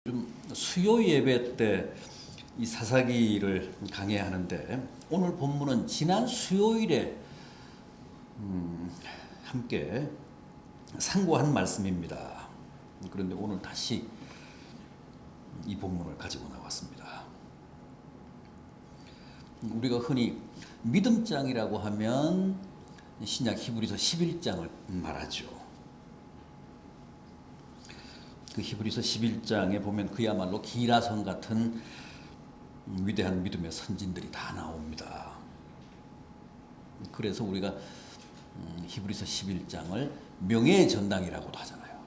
좀 수요 예배 때 이 사사기를 강해하는데 오늘 본문은 지난 수요일에 함께 상고한 말씀입니다. 그런데 오늘 다시 이 본문을 가지고 나왔습니다. 우리가 흔히 믿음장이라고 하면 신약 히브리서 11장을 말하죠. 그 히브리서 11장에 보면 그야말로 기라성 같은 위대한 믿음의 선진들이 다 나옵니다. 그래서 우리가 히브리서 11장을 명예의 전당이라고도 하잖아요.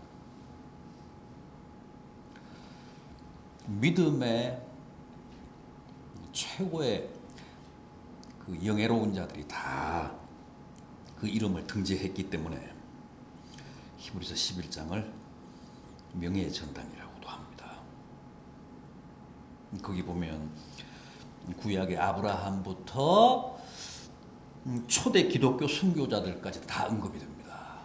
믿음의 최고의 그 영예로운 자들이 다 그 이름을 등재했기 때문에 히브리서 11장을 명예의 전당이라고도 합니다. 거기 보면 구약의 아브라함부터 초대 기독교 순교자들까지 다 언급이 됩니다.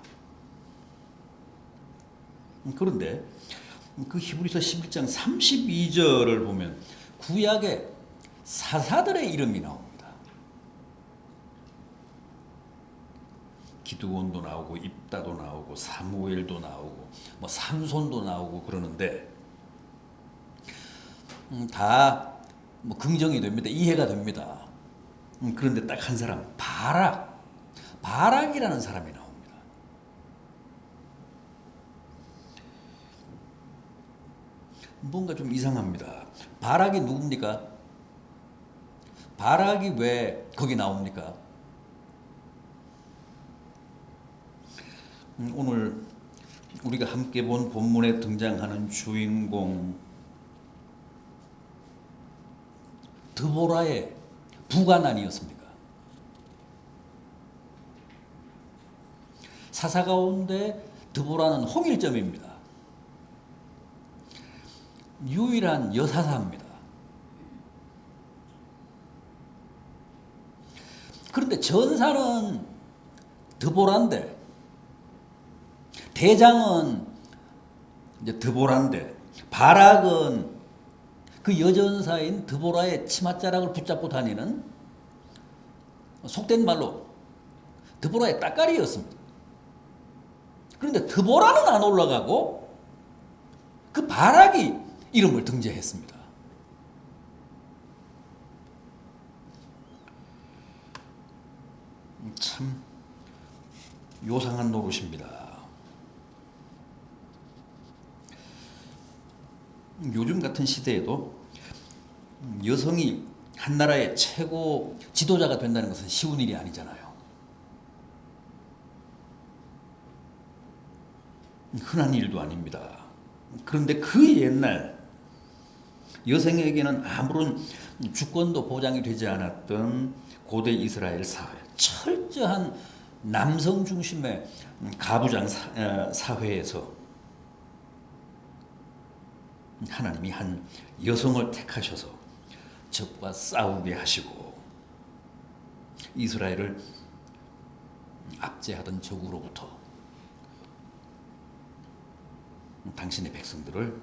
그런데 그 히브리서 11장 32절을 보면 구약의 사사들의 이름이 나옵니다. 기드온도 나오고 입다도 나오고 사무엘도 나오고 뭐 삼손도 나오고 그러는데 다 뭐 긍정이 됩니다. 이해가 됩니다. 그런데 딱 한 사람 바락이라는 사람이 나옵니다. 뭔가 좀 이상합니다. 바락이 누굽니까? 바락이 왜 거기 나옵니까? 오늘 우리가 함께 본 본문에 등장하는 주인공 드보라의 부관 아니었습니까? 사사 가운데 드보라는 홍일점입니다. 유일한 여사사입니다. 그런데 전사는 드보라인데 대장은 이제 드보라인데 바락은 그 여전사인 드보라의 치맛자락을 붙잡고 다니는 속된 말로 드보라의 따까리였습니다. 그런데 드보라는 안 올라가고 그 바락이 이름을 등재했습니다. 참 요상한 노릇입니다. 요즘 같은 시대에도 여성이 한 나라의 최고 지도자가 된다는 것은 쉬운 일이 아니잖아요. 흔한 일도 아닙니다. 그런데 그 옛날 여성에게는 아무런 주권도 보장이 되지 않았던 고대 이스라엘 사회, 철저한 남성 중심의 가부장 사회에서 하나님이 한 여성을 택하셔서 적과 싸우게 하시고 이스라엘을 압제하던 적으로부터 당신의 백성들을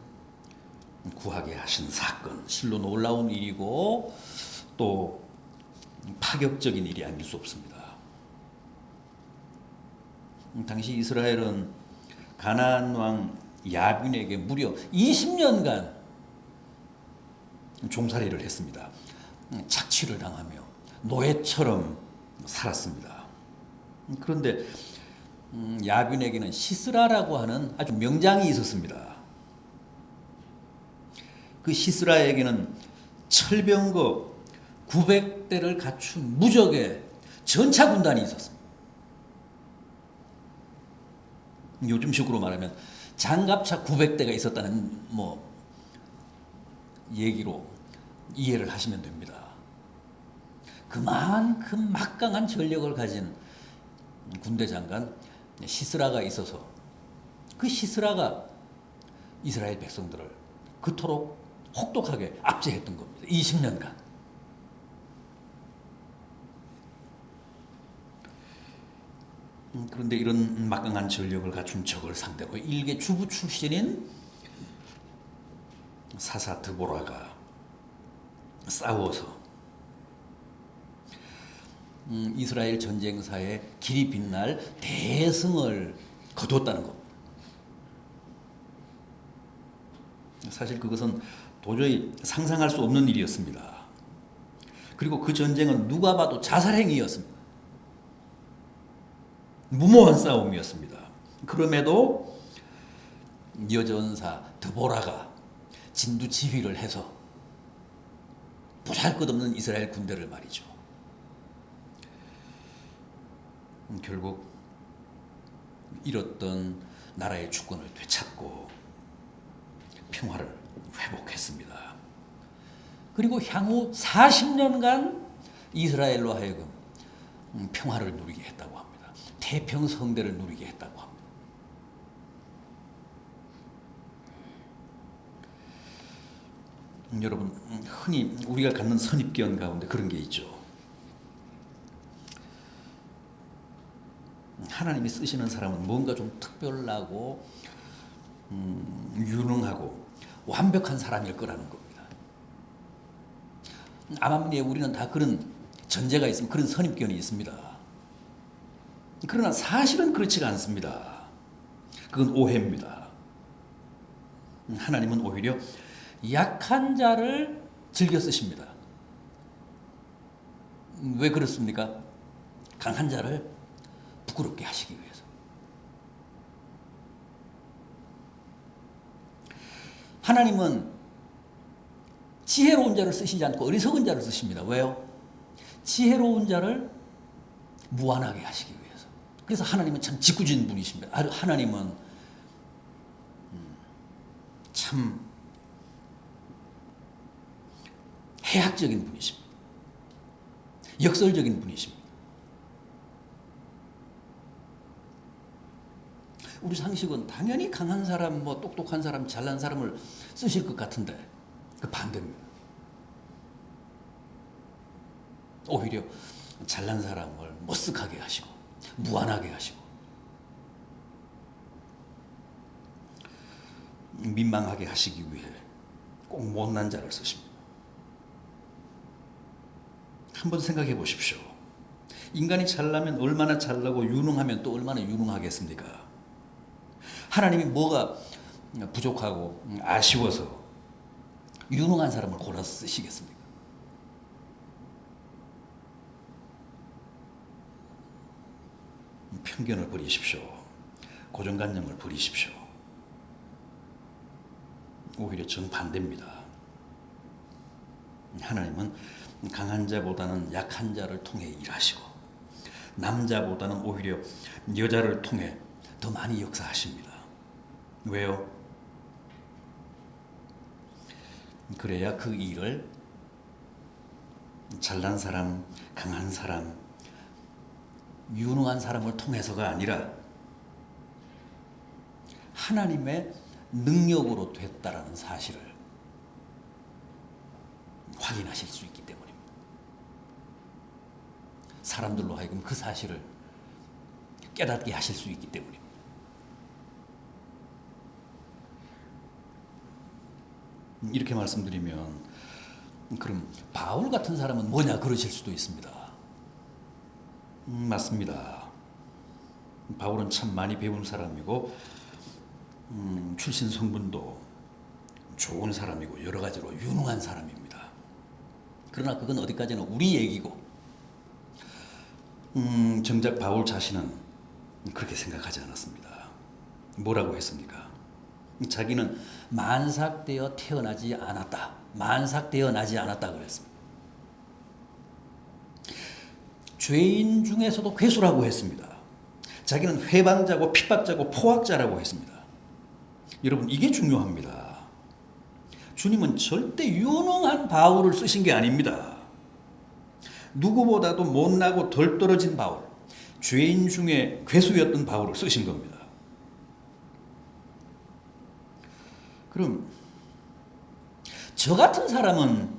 구하게 하신 사건, 실로 놀라운 일이고 또 파격적인 일이 아닐 수 없습니다. 당시 이스라엘은 가나안 왕 야빈에게 무려 20년간 종살이를 했습니다. 착취를 당하며 노예처럼 살았습니다. 그런데 야빈에게는 시스라라고 하는 아주 명장이 있었습니다. 그 시스라에게는 철병거 900대를 갖춘 무적의 전차 군단이 있었습니다. 요즘식으로 말하면 장갑차 900대가 있었다는 얘기로 이해를 하시면 됩니다. 그만큼 막강한 전력을 가진 군대 장관 시스라가 있어서 그 시스라가 이스라엘 백성들을 그토록 혹독하게 압제했던 겁니다. 20년간. 그런데 이런 막강한 전력을 갖춘 적을 상대로 일개 주부 출신인 사사 드보라가 싸워서 이스라엘 전쟁사에 길이 빛날 대승을 거두었다는 것. 사실 그것은 도저히 상상할 수 없는 일이었습니다. 그리고 그 전쟁은 누가 봐도 자살행위였습니다. 무모한 싸움이었습니다. 그럼에도 여전사 드보라가 진두지휘를 해서 보잘것없는 이스라엘 군대를 말이죠. 결국 잃었던 나라의 주권을 되찾고 평화를 회복했습니다. 그리고 향후 40년간 이스라엘로 하여금 평화를 누리게 했다고 합니다. 태평성대를 누리게 했다고 합니다. 여러분, 흔히 우리가 갖는 선입견 가운데 그런 게 있죠. 하나님이 쓰시는 사람은 뭔가 좀 특별하고 유능하고 완벽한 사람일 거라는 겁니다. 암암리에 우리는 다 그런 전제가 있으면 그런 선입견이 있습니다. 그러나 사실은 그렇지가 않습니다. 그건 오해입니다. 하나님은 오히려 약한 자를 즐겨 쓰십니다. 왜 그렇습니까? 강한 자를 부끄럽게 하시기 위해서. 하나님은 지혜로운 자를 쓰시지 않고 어리석은 자를 쓰십니다. 왜요? 지혜로운 자를 무한하게 하시기 위해서. 그래서 하나님은 참 짓궂은 분이십니다. 하나님은 참 해학적인 분이십니다. 역설적인 분이십니다. 우리 상식은 당연히 강한 사람, 똑똑한 사람, 잘난 사람을 쓰실 것 같은데 그 반대입니다. 오히려 잘난 사람을 머쓱하게 하시고 무한하게 하시고 민망하게 하시기 위해 꼭 못난 자를 쓰십니다. 한번 생각해 보십시오. 인간이 잘나면 얼마나 잘나고 유능하면 또 얼마나 유능하겠습니까? 하나님이 뭐가 부족하고 아쉬워서 유능한 사람을 골라서 쓰시겠습니까? 편견을 버리십시오. 고정관념을 버리십시오. 오히려 정반대입니다. 하나님은 강한 자보다는 약한 자를 통해 일하시고 남자보다는 오히려 여자를 통해 더 많이 역사하십니다. 왜요? 그래야 그 일을 잘난 사람, 강한 사람, 유능한 사람을 통해서가 아니라 하나님의 능력으로 됐다라는 사실을 확인하실 수 있기 때문입니다. 사람들로 하여금 그 사실을 깨닫게 하실 수 있기 때문입니다. 이렇게 말씀드리면 그럼 바울 같은 사람은 뭐냐 그러실 수도 있습니다. 맞습니다. 바울은 참 많이 배운 사람이고 출신 성분도 좋은 사람이고 여러 가지로 유능한 사람입니다. 그러나 그건 어디까지나 우리 얘기고 정작 바울 자신은 그렇게 생각하지 않았습니다. 뭐라고 했습니까? 자기는 만삭되어 태어나지 않았다. 만삭되어 나지 않았다 그랬습니다. 죄인 중에서도 괴수라고 했습니다. 자기는 회방자고 핍박자고 포악자라고 했습니다. 여러분, 이게 중요합니다. 주님은 절대 유능한 바울을 쓰신 게 아닙니다. 누구보다도 못나고 덜 떨어진 바울, 죄인 중에 괴수였던 바울을 쓰신 겁니다. 그럼 저 같은 사람은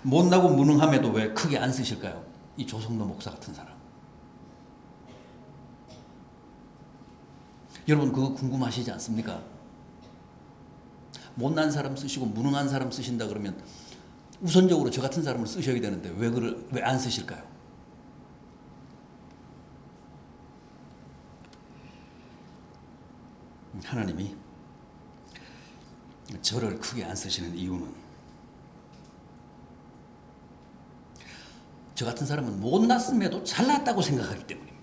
못나고 무능함에도 왜 크게 안 쓰실까요? 이 조성로 목사 같은 사람. 여러분 그거 궁금하시지 않습니까? 못난 사람 쓰시고 무능한 사람 쓰신다 그러면 우선적으로 저 같은 사람을 쓰셔야 되는데 왜 안 쓰실까요? 하나님이 저를 크게 안 쓰시는 이유는 저 같은 사람은 못났음에도 잘났다고 생각하기 때문입니다.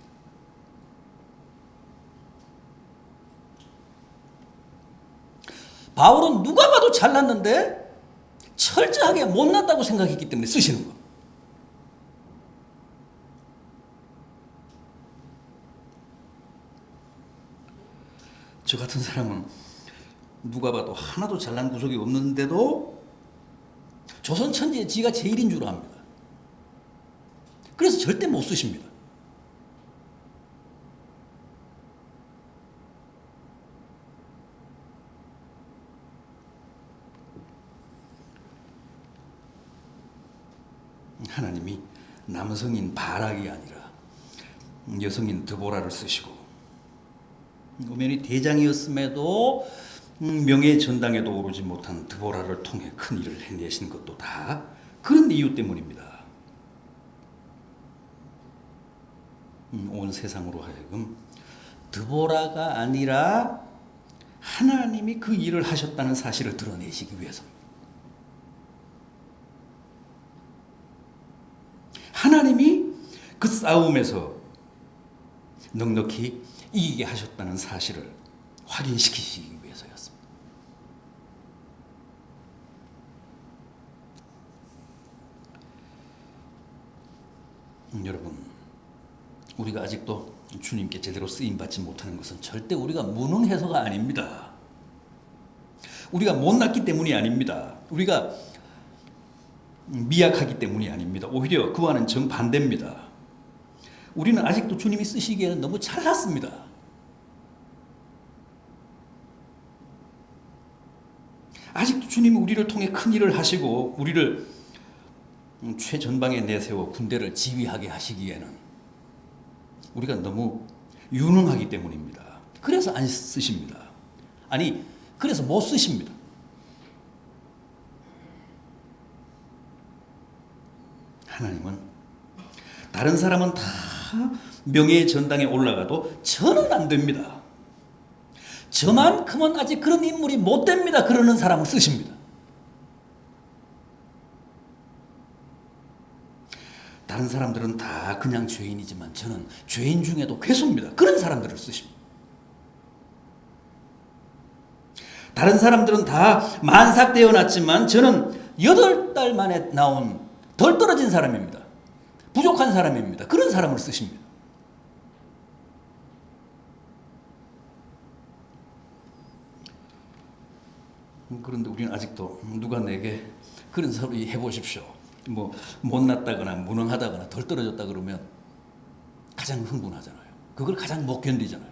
바울은 누가 봐도 잘났는데 철저하게 못났다고 생각했기 때문에 쓰시는 거. 저 같은 사람은 누가 봐도 하나도 잘난 구석이 없는데도 조선 천지에 지가 제일인 줄 압니다. 그래서 절대 못 쓰십니다. 하나님이 남성인 바락이 아니라 여성인 드보라를 쓰시고 음연히 대장이었음에도 명예 전당에도 오르지 못한 드보라를 통해 큰 일을 해내신 것도 다 그런 이유 때문입니다. 온 세상으로 하여금 드보라가 아니라 하나님이 그 일을 하셨다는 사실을 드러내시기 위해서입니다. 하나님이 그 싸움에서 넉넉히 이기게 하셨다는 사실을 확인시키시기 위해서였습니다. 여러분, 우리가 아직도 주님께 제대로 쓰임받지 못하는 것은 절대 우리가 무능해서가 아닙니다. 우리가 못났기 때문이 아닙니다. 우리가 미약하기 때문이 아닙니다. 오히려 그와는 정반대입니다. 우리는 아직도 주님이 쓰시기에는 너무 잘났습니다. 아직도 주님이 우리를 통해 큰 일을 하시고 우리를 최전방에 내세워 군대를 지휘하게 하시기에는 우리가 너무 유능하기 때문입니다. 그래서 안 쓰십니다. 아니, 그래서 못 쓰십니다. 하나님은 다른 사람은 다 명예의 전당에 올라가도 저는 안 됩니다. 저만큼은 아직 그런 인물이 못 됩니다. 그러는 사람을 쓰십니다. 다른 사람들은 다 그냥 죄인이지만 저는 죄인 중에도 괴수입니다. 그런 사람들을 쓰십니다. 다른 사람들은 다 만삭되어 났지만 저는 8달 만에 나온 덜 떨어진 사람입니다. 부족한 사람입니다. 그런 사람을 쓰십니다. 그런데 우리는 아직도 누가 내게 그런 소리 해보십시오. 뭐 못났다거나 무능하다거나 덜 떨어졌다 그러면 가장 흥분하잖아요. 그걸 가장 못 견디잖아요.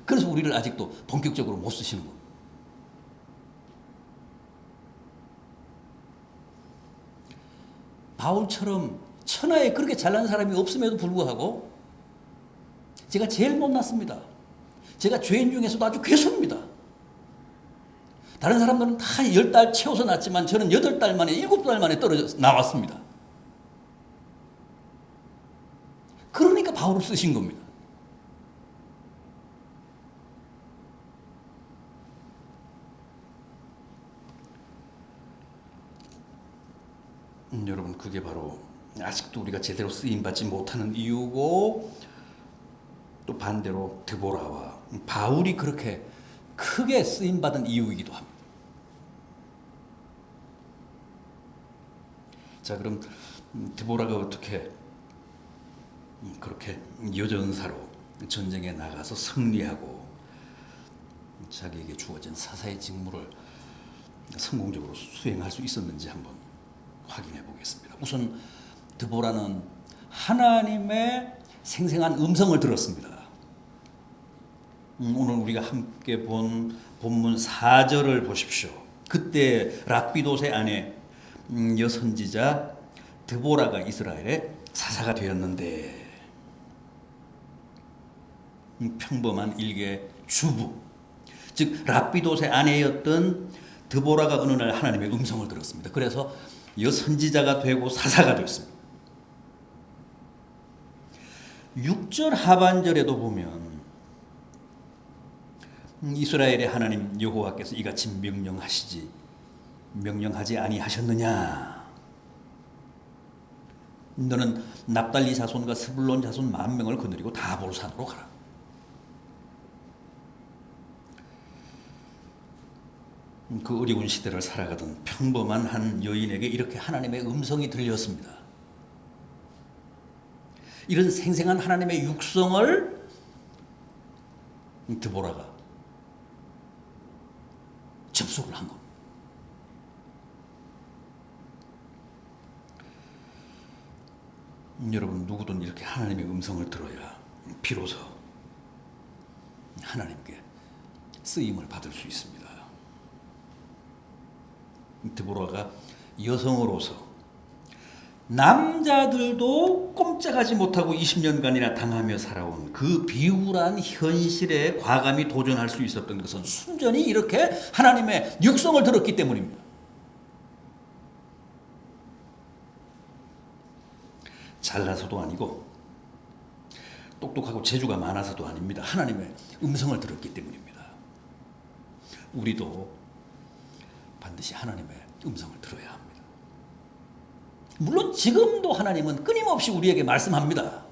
그래서 우리를 아직도 본격적으로 못 쓰시는 겁니다. 바울처럼 천하에 그렇게 잘난 사람이 없음에도 불구하고 제가 제일 못났습니다. 제가 죄인 중에서도 아주 괴수입니다. 다른 사람들은 다 10달 채워서 났지만 저는 8달 만에 7달 만에 떨어져 나왔습니다. 그러니까 바울을 쓰신 겁니다. 여러분, 그게 바로 아직도 우리가 제대로 쓰임받지 못하는 이유고 또 반대로 드보라와 바울이 그렇게 크게 쓰임받은 이유이기도 합니다. 자, 그럼 드보라가 어떻게 그렇게 여전사로 전쟁에 나가서 승리하고 자기에게 주어진 사사의 직무를 성공적으로 수행할 수 있었는지 한번 확인해 보겠습니다. 우선 드보라는 하나님의 생생한 음성을 들었습니다. 오늘 우리가 함께 본 본문 4절을 보십시오. 그때 락비도세 아내 여선지자 드보라가 이스라엘의 사사가 되었는데 평범한 일개 주부, 즉 랍비돗의 아내였던 드보라가 어느 날 하나님의 음성을 들었습니다. 그래서 여선지자가 되고 사사가 되었습니다. 6절 하반절에도 보면 이스라엘의 하나님 여호와께서 이같이 명령하지 아니하셨느냐. 너는 납달리 자손과 스불론 자손 10,000명을 거느리고 다볼산으로 가라. 그 어려운 시대를 살아가던 평범한 한 여인에게 이렇게 하나님의 음성이 들렸습니다. 이런 생생한 하나님의 육성을 드보라가 접속을 한 겁니다. 여러분, 누구든 이렇게 하나님의 음성을 들어야 비로소 하나님께 쓰임을 받을 수 있습니다. 드보라가 여성으로서 남자들도 꼼짝하지 못하고 20년간이나 당하며 살아온 그 비굴한 현실에 과감히 도전할 수 있었던 것은 순전히 이렇게 하나님의 육성을 들었기 때문입니다. 잘나서도 아니고 똑똑하고 재주가 많아서도 아닙니다. 하나님의 음성을 들었기 때문입니다. 우리도 반드시 하나님의 음성을 들어야 합니다. 물론 지금도 하나님은 끊임없이 우리에게 말씀합니다.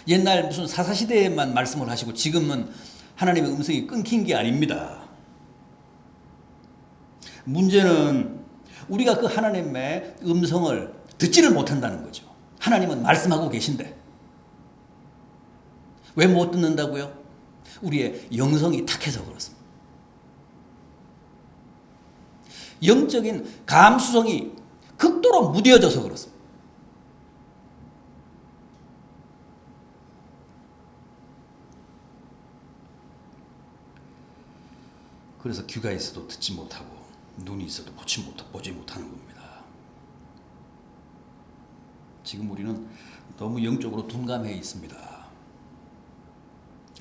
옛날 무슨 사사시대에만 말씀을 하시고 지금은 하나님의 음성이 끊긴 게 아닙니다. 문제는 우리가 그 하나님의 음성을 듣지를 못한다는 거죠. 하나님은 말씀하고 계신데 왜 못 듣는다고요? 우리의 영성이 탁해서 그렇습니다. 영적인 감수성이 극도로 무뎌져서 그렇습니다. 그래서 귀가 있어도 듣지 못하고 눈이 있어도 보지 못하는 겁니다. 지금 우리는 너무 영적으로 둔감해 있습니다.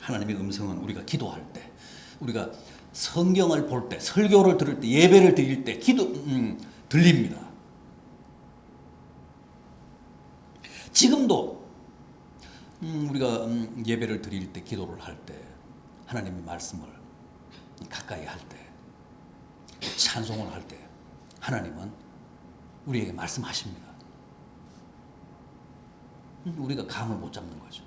하나님의 음성은 우리가 기도할 때, 우리가 성경을 볼 때, 설교를 들을 때, 예배를 드릴 때 들립니다. 지금도 우리가 예배를 드릴 때, 기도를 할 때, 하나님의 말씀을 가까이 할 때, 찬송을 할 때 하나님은 우리에게 말씀하십니다. 우리가 감을 못 잡는 거죠.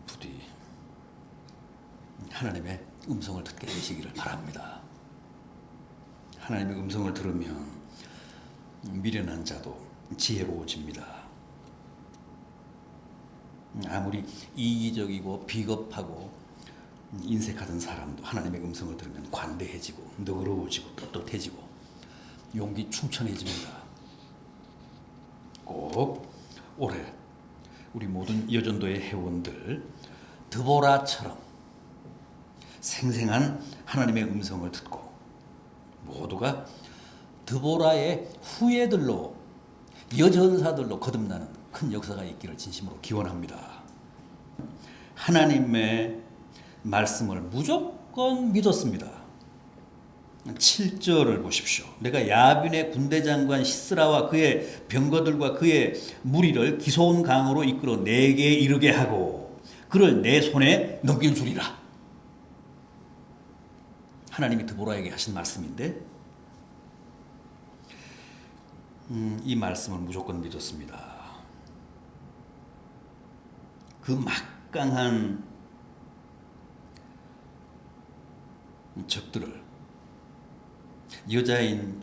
부디 하나님의 음성을 듣게 되시기를 바랍니다. 하나님의 음성을 들으면 미련한 자도 지혜로워집니다. 아무리 이기적이고 비겁하고 인색하던 사람도 하나님의 음성을 들으면 관대해지고 너그러워지고 떳떳해지고 용기 충천해집니다. 꼭 올해 우리 모든 여전도의 회원들 드보라처럼 생생한 하나님의 음성을 듣고 모두가 드보라의 후예들로 여전사들로 거듭나는 큰 역사가 있기를 진심으로 기원합니다. 하나님의 말씀을 무조건 믿었습니다. 7절을 보십시오. 내가 야빈의 군대장관 시스라와 그의 병거들과 그의 무리를 기소온 강으로 이끌어 내게 이르게 하고 그를 내 손에 넘길 주리라. 하나님이 드보라에게 하신 말씀인데 이 말씀을 무조건 믿었습니다. 그 막강한 적들을 여자인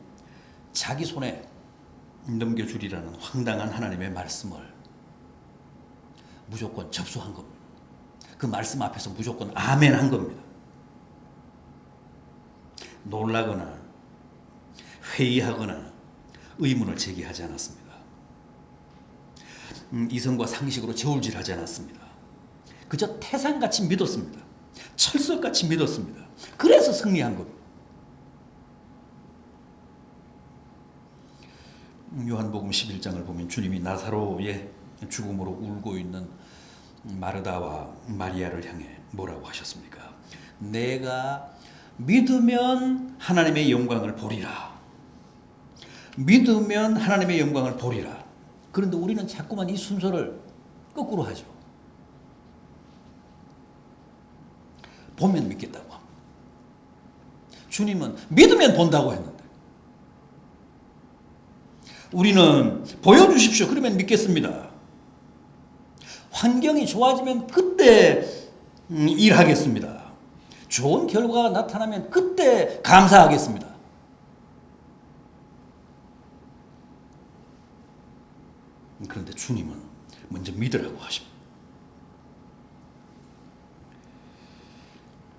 자기 손에 넘겨주리라는 황당한 하나님의 말씀을 무조건 접수한 겁니다. 그 말씀 앞에서 무조건 아멘 한 겁니다. 놀라거나 회의하거나 의문을 제기하지 않았습니다. 이성과 상식으로 저울질하지 않았습니다. 그저 태산같이 믿었습니다. 철석같이 믿었습니다. 그래서 승리한 겁니다. 요한복음 11장을 보면 주님이 나사로의 죽음으로 울고 있는 마르다와 마리아를 향해 뭐라고 하셨습니까? 내가 믿으면 하나님의 영광을 보리라. 믿으면 하나님의 영광을 보리라. 그런데 우리는 자꾸만 이 순서를 거꾸로 하죠. 보면 믿겠다고 합니다. 주님은 믿으면 본다고 했는데 우리는 보여주십시오. 그러면 믿겠습니다. 환경이 좋아지면 그때 일하겠습니다. 좋은 결과가 나타나면 그때 감사하겠습니다. 그런데 주님은 먼저 믿으라고 하십니다.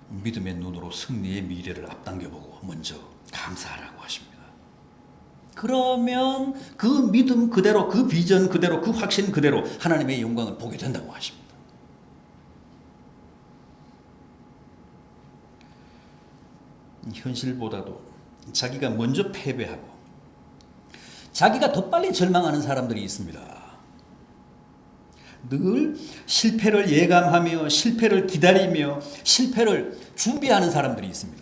믿음의 눈으로 승리의 미래를 앞당겨보고 먼저 감사하라고 하십니다. 그러면 그 믿음 그대로, 그 비전 그대로, 그 확신 그대로 하나님의 영광을 보게 된다고 하십니다. 현실보다도 자기가 먼저 패배하고 자기가 더 빨리 절망하는 사람들이 있습니다. 늘 실패를 예감하며 실패를 기다리며 실패를 준비하는 사람들이 있습니다.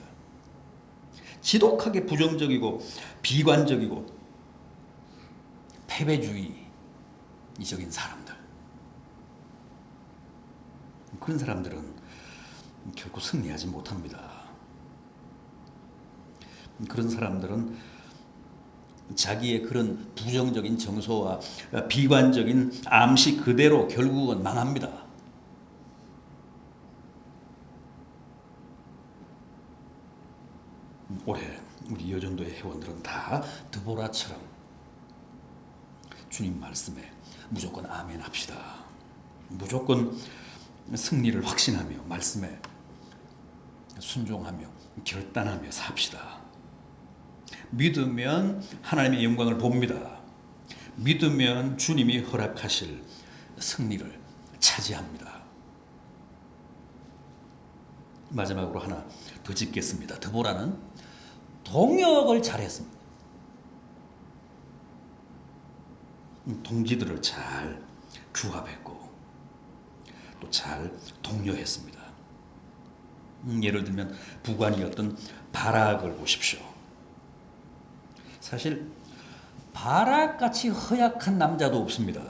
지독하게 부정적이고 비관적이고 패배주의적인 사람들. 그런 사람들은 결코 승리하지 못합니다. 그런 사람들은 자기의 그런 부정적인 정서와 비관적인 암시 그대로 결국은 망합니다. 올해 우리 여전도의 회원들은 다 드보라처럼 주님 말씀에 무조건 아멘 합시다. 무조건 승리를 확신하며 말씀에 순종하며 결단하며 삽시다. 믿으면 하나님의 영광을 봅니다. 믿으면 주님이 허락하실 승리를 차지합니다. 마지막으로 하나 더 짚겠습니다. 드보라는 동역을 잘했습니다. 동지들을 잘 규합했고 또 잘 독려했습니다. 예를 들면 부관이었던 바락을 보십시오. 사실 바락같이 허약한 남자도 없습니다.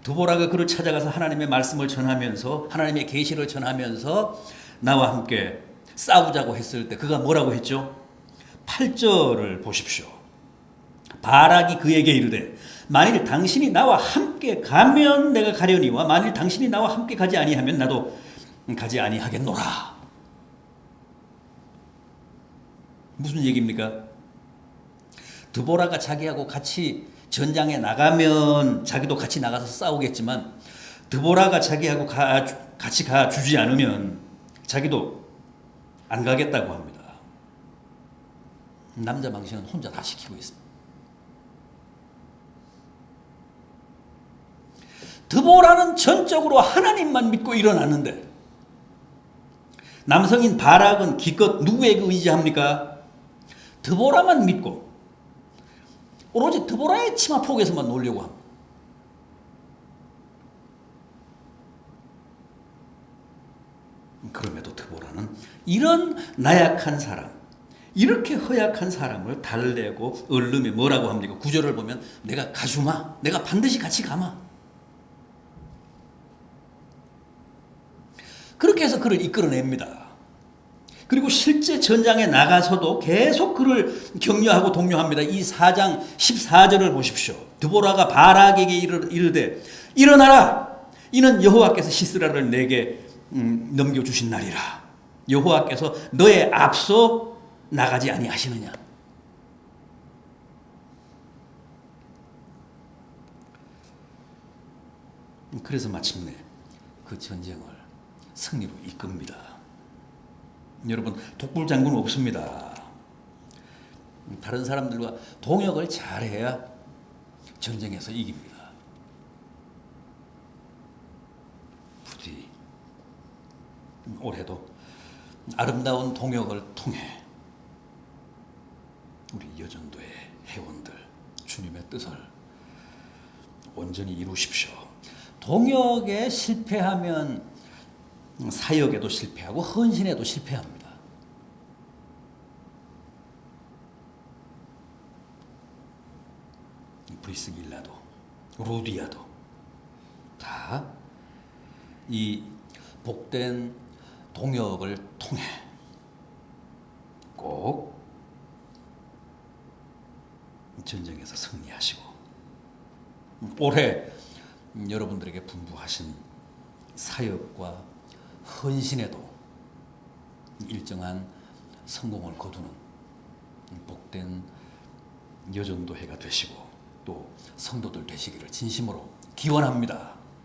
드보라가 그를 찾아가서 하나님의 말씀을 전하면서 하나님의 계시를 전하면서 나와 함께 싸우자고 했을 때 그가 뭐라고 했죠? 8절을 보십시오. 바락이 그에게 이르되 만일 당신이 나와 함께 가면 내가 가려니와 만일 당신이 나와 함께 가지 아니하면 나도 가지 아니하겠노라. 무슨 얘기입니까? 드보라가 자기하고 같이 전장에 나가면 자기도 같이 나가서 싸우겠지만 드보라가 자기하고 같이 가주지 않으면 자기도 안 가겠다고 합니다. 남자 망신은 혼자 다 시키고 있습니다. 드보라는 전적으로 하나님만 믿고 일어났는데 남성인 바락은 기껏 누구에게 의지합니까? 드보라만 믿고 오로지 드보라의 치마폭에서만 놀려고 합니다. 그럼에도 드보라는 이런 나약한 사람, 이렇게 허약한 사람을 달래고 얼름에 뭐라고 합니까? 9절을 보면 내가 가주마, 내가 반드시 같이 가마. 그렇게 해서 그를 이끌어냅니다. 그리고 실제 전장에 나가서도 계속 그를 격려하고 독려합니다. 이 4장 14절을 보십시오. 드보라가 바락에게 이르되 일어나라. 이는 여호와께서 시스라를 내게 넘겨주신 날이라. 여호와께서 너의 앞서 나가지 아니하시느냐. 그래서 마침내 그 전쟁을 승리로 이끕니다. 여러분, 독불장군은 없습니다. 다른 사람들과 동역을 잘해야 전쟁에서 이깁니다. 부디 올해도 아름다운 동역을 통해 우리 여전도의 회원들 주님의 뜻을 온전히 이루십시오. 동역에 실패하면 사역에도 실패하고 헌신에도 실패합니다. 브리스길라도 루디아도 다 이 복된 동역을 통해 꼭 전쟁에서 승리하시고 올해 여러분들에게 분부하신 사역과 헌신에도 일정한 성공을 거두는 복된 여정도 해가 되시고 또 성도들 되시기를 진심으로 기원합니다.